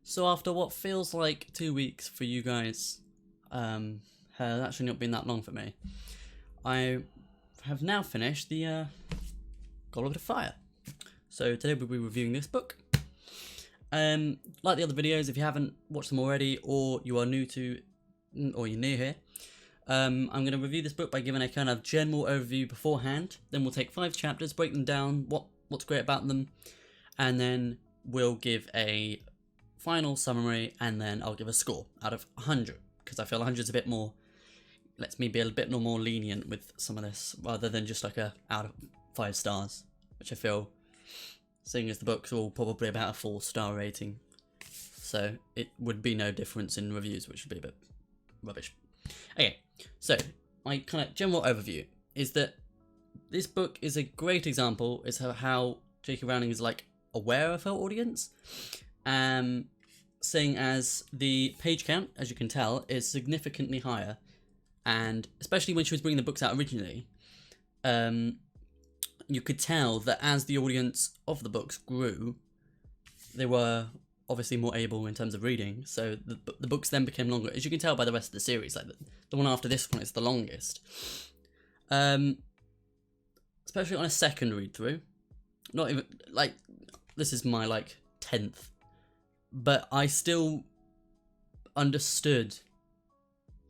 So after what feels like 2 weeks for you guys, has actually not been that long for me. I have now finished the Goblet of Fire. So today we'll be reviewing this book. Like the other videos, if you haven't watched them already, or you are new to, or you're new here, I'm going to review this book by giving a kind of general overview beforehand. Then we'll take 5 chapters, break them down, what's great about them, and then we'll give a final summary, and then I'll give a score out of 100, because I feel 100 is a bit more, lets me be a bit more lenient with some of this, rather than just like a out of 5 stars, which I feel, seeing as the book's all probably about a 4-star rating, so it would be no difference in reviews, which would be a bit rubbish. Okay, so my kind of general overview is that this book is a great example as to how JK Rowling is like aware of her audience, seeing as the page count, as you can tell, is significantly higher, and especially when she was bringing the books out originally, you could tell that as the audience of the books grew, they were obviously more able in terms of reading, so the books then became longer, as you can tell by the rest of the series. Like the one after this one is the longest, especially on a second read through. Not even like this is my like 10th, but I still understood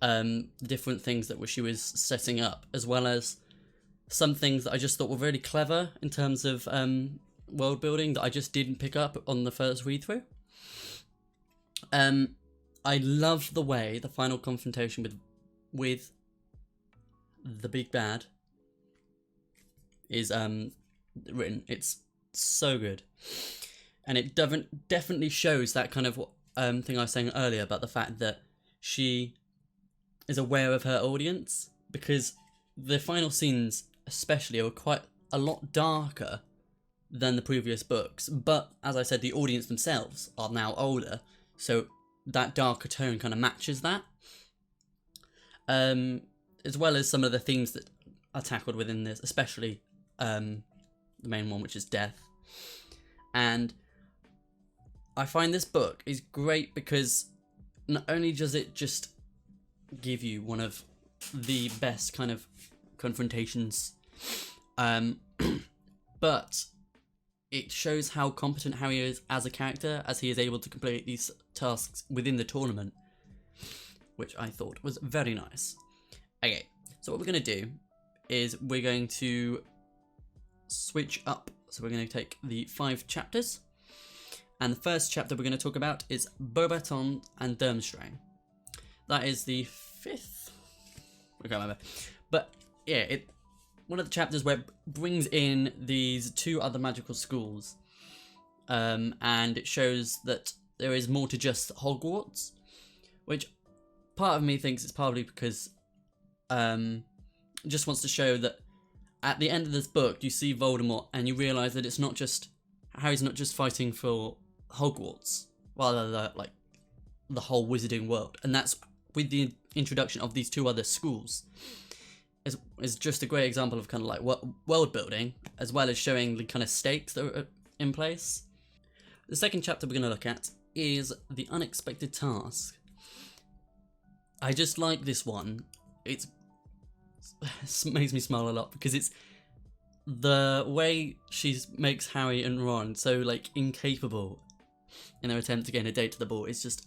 different things that she was setting up, as well as some things that I just thought were really clever in terms of world building that I just didn't pick up on the first read through. I love the way the final confrontation with the big bad is written. It's so good, and it definitely shows that kind of thing I was saying earlier about the fact that she is aware of her audience, because the final scenes especially are quite a lot darker than the previous books, but as I said, the audience themselves are now older, so that darker tone kind of matches that, as well as some of the themes that are tackled within this, especially the main one, which is death. And I find this book is great because not only does it just give you one of the best kind of confrontations, but it shows how competent Harry is as a character, as he is able to complete these tasks within the tournament, which I thought was very nice. Okay, so what we're going to do is we're going to switch up. So we're going to take the 5 chapters, and the first chapter we're going to talk about is Beauxbatons and Durmstrang. That is the 5th? I can't remember. But yeah, one of the chapters where it brings in these 2 other magical schools, and it shows that there is more to just Hogwarts, which part of me thinks it's probably because it just wants to show that at the end of this book you see Voldemort and you realise that it's not just, Harry's not just fighting for Hogwarts, rather than like the whole wizarding world, and that's with the introduction of these 2 other schools. Is just a great example of kind of like world building, as well as showing the kind of stakes that are in place. The second chapter we're going to look at is The Unexpected Task. I just like this one. It makes me smile a lot, because it's the way she makes Harry and Ron so like incapable in their attempt to gain a date to the ball. It's just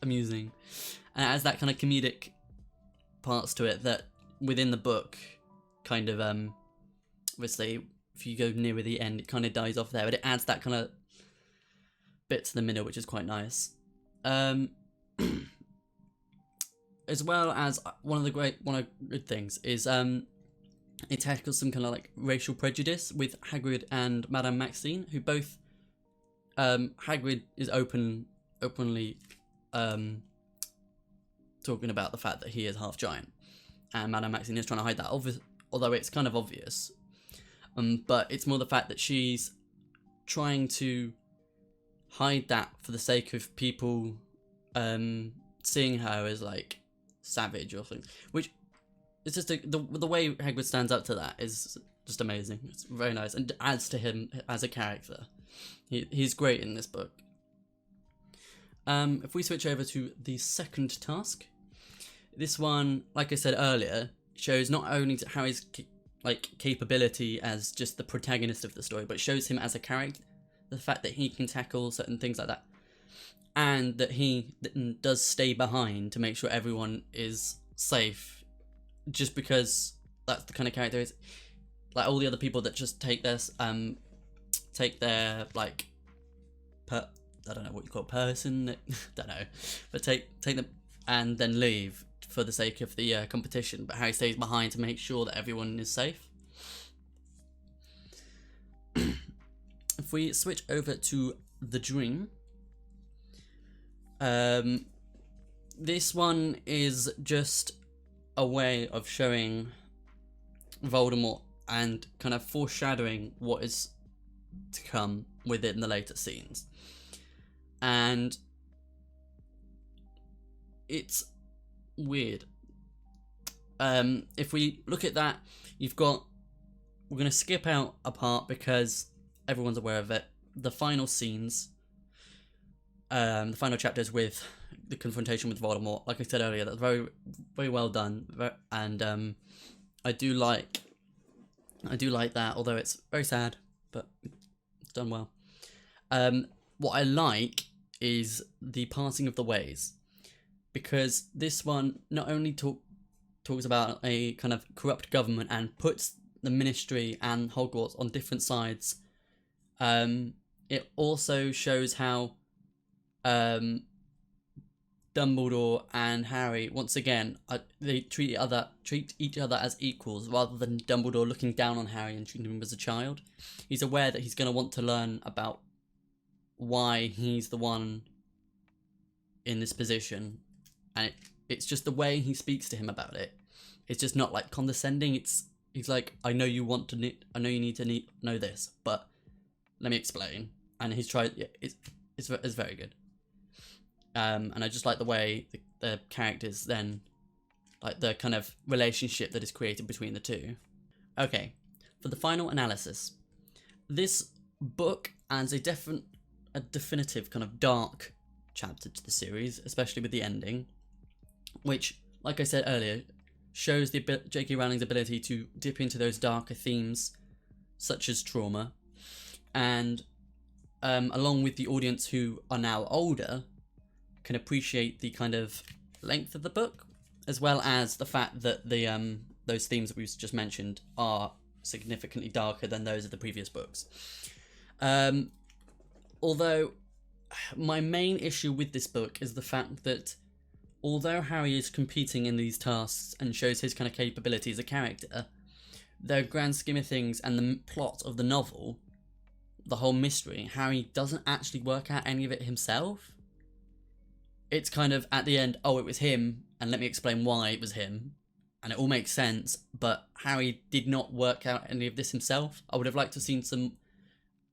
amusing, and it has that kind of comedic parts to it that within the book kind of obviously if you go nearer the end it kind of dies off there, but it adds that kind of bit to the middle, which is quite nice. As well as one of the good things is it tackles some kind of like racial prejudice with Hagrid and Madame Maxine, who both Hagrid is openly talking about the fact that he is half giant, and Madame Maxine is trying to hide that, although it's kind of obvious, but it's more the fact that she's trying to hide that for the sake of people seeing her as like savage or something, which is just the way Hagrid stands up to that is just amazing. It's very nice and adds to him as a character. He's great in this book. If we switch over to the second task, this one, like I said earlier, shows not only Harry's capability as just the protagonist of the story, but shows him as a character, the fact that he can tackle certain things like that, and that he does stay behind to make sure everyone is safe, just because that's the kind of character is. Like all the other people that just take their like I don't know what you call it, person, don't know, but take them and then leave for the sake of the competition, but Harry stays behind to make sure that everyone is safe. If we switch over to the dream, this one is just a way of showing Voldemort and kind of foreshadowing what is to come within the later scenes. And it's weird. If we look at that, we're going to skip out a part because everyone's aware of it. The final scenes, the final chapters with the confrontation with Voldemort, like I said earlier, that's very, very well done. And I do like that, although it's very sad, but it's done well. What I like is the parting of the ways, because this one not only talks about a kind of corrupt government and puts the Ministry and Hogwarts on different sides. It also shows how Dumbledore and Harry, once again, they treat each other as equals, rather than Dumbledore looking down on Harry and treating him as a child. He's aware that he's going to want to learn about why he's the one in this position, and it's just the way he speaks to him about it. It's just not like condescending. He's like, I know you need to know this, but let me explain. And he's tried. Yeah, it's very good. And I just like the way the characters then, like the kind of relationship that is created between the two. Okay, for the final analysis, this book adds a definitive kind of dark chapter to the series, especially with the ending, which, like I said earlier, shows the JK Rowling's ability to dip into those darker themes, such as trauma, and along with the audience who are now older, can appreciate the kind of length of the book, as well as the fact that the those themes that we've just mentioned are significantly darker than those of the previous books. Although my main issue with this book is the fact that although Harry is competing in these tasks and shows his kind of capability as a character, the grand scheme of things and the plot of the novel, the whole mystery, Harry doesn't actually work out any of it himself. It's kind of at the end, oh, it was him, and let me explain why it was him, and it all makes sense, but Harry did not work out any of this himself. I would have liked to have seen some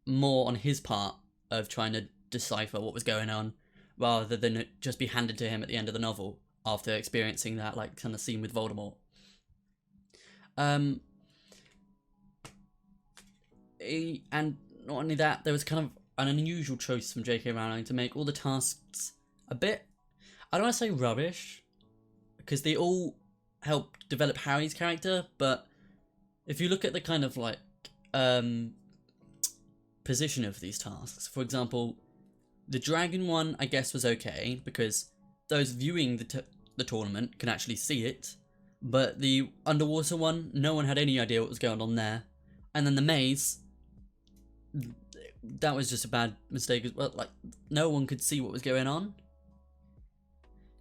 more on his part of trying to decipher what was going on, rather than it just be handed to him at the end of the novel after experiencing that like kind of scene with Voldemort. And not only that, there was kind of an unusual choice from JK Rowling to make all the tasks a bit, I don't want to say rubbish, because they all help develop Harry's character, but if you look at the kind of like position of these tasks, for example, the dragon one I guess was okay, because those viewing the tournament can actually see it, but the underwater one, no one had any idea what was going on there. And then the maze, that was just a bad mistake as well, like no one could see what was going on.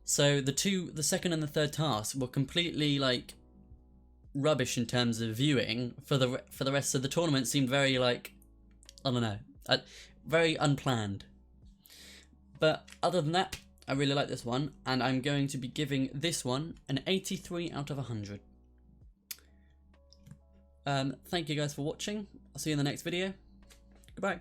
So the second and the third tasks were completely like rubbish in terms of viewing. For the rest of the tournament, seemed very like, I don't know, very unplanned. But other than that, I really like this one, and I'm going to be giving this one an 83 out of 100. Thank you guys for watching. I'll see you in the next video. Goodbye.